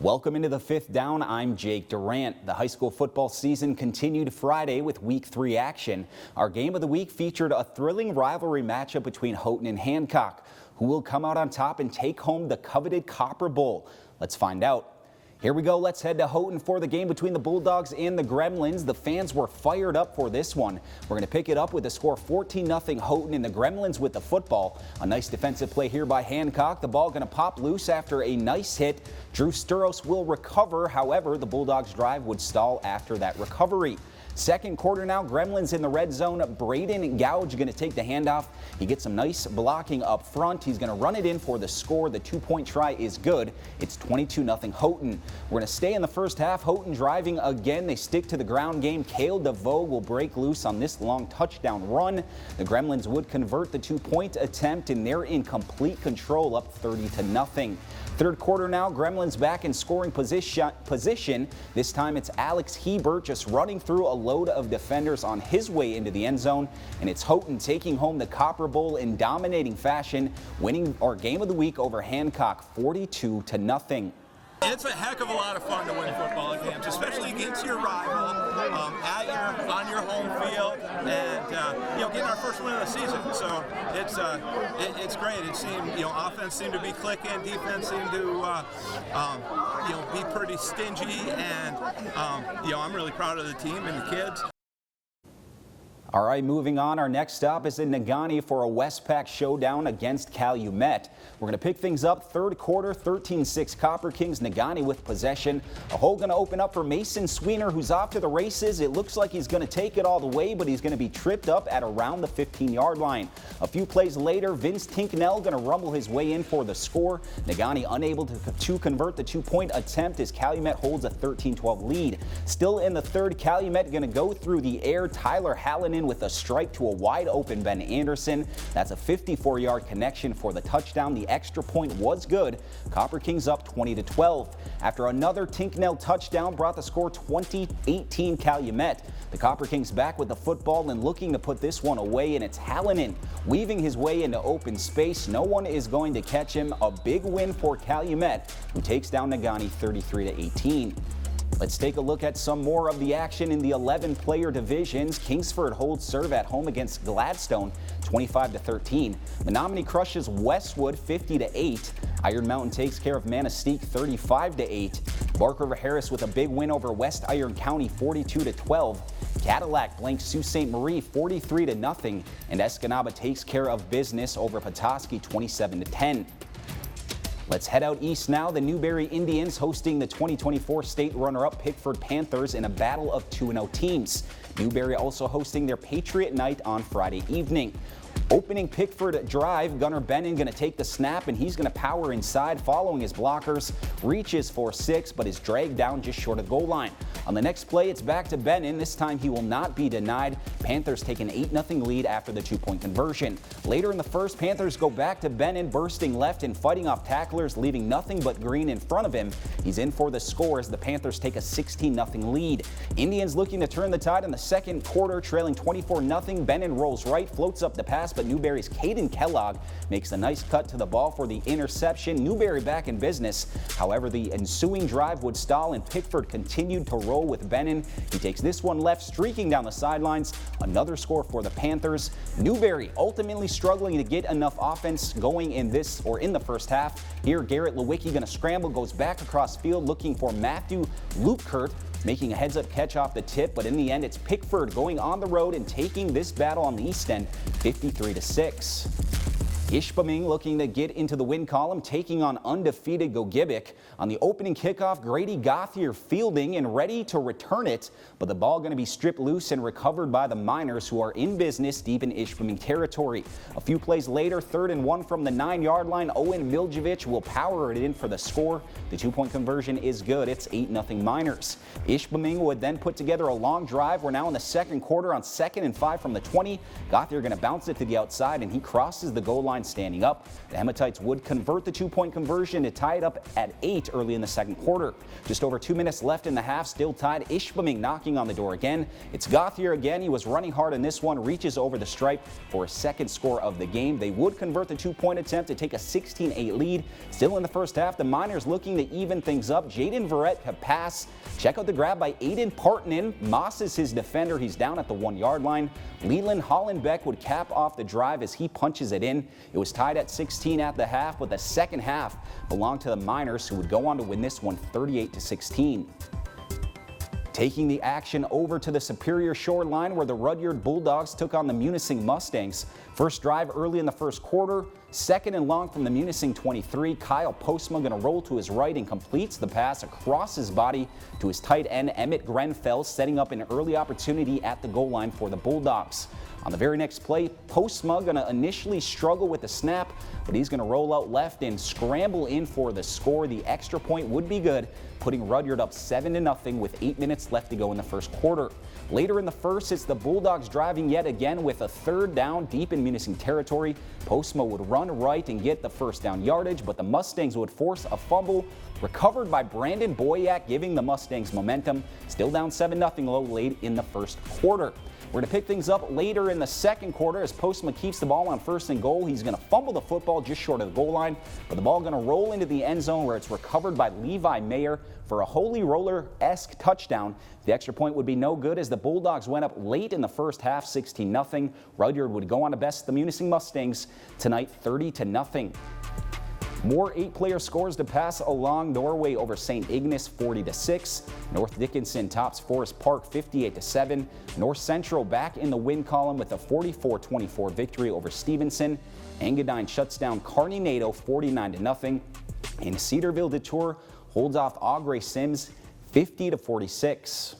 Welcome into the Fifth Down. I'm Jake Durant. The high school football season continued Friday with Week 3 action. Our game of the week featured a thrilling rivalry matchup between Houghton and Hancock. Who will come out on top and take home the coveted Copper Bowl? Let's find out. Here we go. Let's head to Houghton for the game between the Bulldogs and the Gremlins. The fans were fired up for this one. We're going to pick it up with the score 14-0 Houghton and the Gremlins with the football. A nice defensive play here by Hancock. The ball going to pop loose after a nice hit. Drew Sturos will recover. However, the Bulldogs drive would stall after that recovery. Second quarter now, Gremlins in the red zone. Braden Gouge going to take the handoff. He gets some nice blocking up front. He's going to run it in for the score. The two-point try is good. It's 22-0 Houghton. We're going to stay in the first half. Houghton driving again. They stick to the ground game. Cale DeVoe will break loose on this long touchdown run. The Gremlins would convert the two-point attempt, and they're in complete control, up 30-0. Third quarter now, Gremlins back in scoring position. This time it's Alex Hebert just running through a load of defenders on his way into the end zone. And it's Houghton taking home the Copper Bowl in dominating fashion, winning our game of the week over Hancock 42-0. It's a heck of a lot of fun to win football games, especially against your rival, on your home field, and getting our first win of the season. So it's great. It seemed offense seemed to be clicking, defense seemed to be pretty stingy, and I'm really proud of the team and the kids. All right, moving on. Our next stop is in Negaunee for a Westpac showdown against Calumet. We're going to pick things up third quarter, 13-6 Copper Kings. Negaunee with possession. A hole going to open up for Mason Sweener, who's off to the races. It looks like he's going to take it all the way, but he's going to be tripped up at around the 15-yard line. A few plays later, Vince Tinknell going to rumble his way in for the score. Negaunee unable to convert the two-point attempt as Calumet holds a 13-12 lead. Still in the third, Calumet going to go through the air. Tyler Hallinan with a strike to a wide open Ben Anderson. That's a 54-yard connection for the touchdown. The extra point was good. Copper Kings up 20-12. After another Tinknell touchdown brought the score 20-18 Calumet. The Copper Kings back with the football and looking to put this one away, and it's Hallinan weaving his way into open space. No one is going to catch him. A big win for Calumet, who takes down Negaunee 33-18. Let's take a look at some more of the action in the 11-player divisions. Kingsford holds serve at home against Gladstone 25-13. Menominee crushes Westwood 50-8. Iron Mountain takes care of Manistee 35-8. Bark River Harris with a big win over West Iron County 42-12. Cadillac blanks Sault Ste. Marie 43-0. And Escanaba takes care of business over Petoskey 27-10. Let's head out east now. The Newberry Indians hosting the 2024 state runner-up Pickford Panthers in a battle of 2-0 teams. Newberry also hosting their Patriot Night on Friday evening. Opening Pickford drive, Gunnar Bennon going to take the snap, and he's going to power inside following his blockers. Reaches for 6, but is dragged down just short of the goal line. On the next play, it's back to Bennon. This time he will not be denied. Panthers take an 8-0 lead after the two-point conversion. Later in the first, Panthers go back to Bennon, bursting left and fighting off tacklers, leaving nothing but green in front of him. He's in for the score as the Panthers take a 16-0 lead. Indians looking to turn the tide in the second quarter, trailing 24-0. Bennon rolls right, floats up the pass, but Newberry's Caden Kellogg makes a nice cut to the ball for the interception. Newberry back in business. However, the ensuing drive would stall, and Pickford continued to roll with Bennon. He takes this one left, streaking down the sidelines. Another score for the Panthers. Newberry ultimately struggling to get enough offense going in the first half. Here, Garrett Lewicki going to scramble, goes back across field looking for Matthew Lupkert, making a heads-up catch off the tip, but in the end, it's Pickford going on the road and taking this battle on the east end 53-6. Ishpeming looking to get into the win column, taking on undefeated Gogebic. On the opening kickoff, Grady Gothier fielding and ready to return it, but the ball going to be stripped loose and recovered by the Miners, who are in business deep in Ishpeming territory. A few plays later, 3rd and 1 from the 9-yard line. Owen Miljevic will power it in for the score. The two-point conversion is good. It's 8-0 Miners. Ishpeming would then put together a long drive. We're now in the second quarter on 2nd and 5 from the 20. Gothier going to bounce it to the outside, and he crosses the goal line line standing up. The Hematites would convert the 2-point conversion to tie it up at 8 early in the second quarter. Just over 2 minutes left in the half, still tied. Ishpeming knocking on the door again. It's Gauthier again. He was running hard in this one, reaches over the stripe for a second score of the game. They would convert the 2-point attempt to take a 16-8 lead. Still in the first half, the Miners looking to even things up. Jaden Verrett to pass. Check out the grab by Aiden Partonen. Moss is his defender. He's down at the 1-yard line. Leland Hollenbeck would cap off the drive as he punches it in. It was tied at 16 at the half, but the second half belonged to the Miners, who would go on to win this one 38-16. Taking the action over to the Superior Shore line, where the Rudyard Bulldogs took on the Munising Mustangs. First drive early in the first quarter. Second and long from the Munising 23. Kyle Postma going to roll to his right and completes the pass across his body to his tight end Emmett Grenfell, setting up an early opportunity at the goal line for the Bulldogs. On the very next play, Postma going to initially struggle with the snap, but he's going to roll out left and scramble in for the score. The extra point would be good, putting Rudyard up 7-0 with 8 minutes left to go in the first quarter. Later in the first, it's the Bulldogs driving yet again with a third down deep in Munising territory. Postma would run right and get the first down yardage, but the Mustangs would force a fumble recovered by Brandon Boyack, giving the Mustangs momentum. Still down 7-0 late in the first quarter. We're going to pick things up later in the second quarter as Postma keeps the ball on first and goal. He's going to fumble the football just short of the goal line, but the ball going to roll into the end zone where it's recovered by Levi Mayer for a Holy Roller-esque touchdown. The extra point would be no good as the Bulldogs went up late in the first half, 16-0. Rudyard would go on to best the Munising Mustangs tonight, 30-0. More 8-player scores to pass along. Norway over St. Ignace 40-6. North Dickinson tops Forest Park 58-7. North Central back in the win column with a 44-24 victory over Stevenson. Engadine shuts down Kearney Nato 49-0. And Cedarville Detour holds off Augrey Sims 50-46.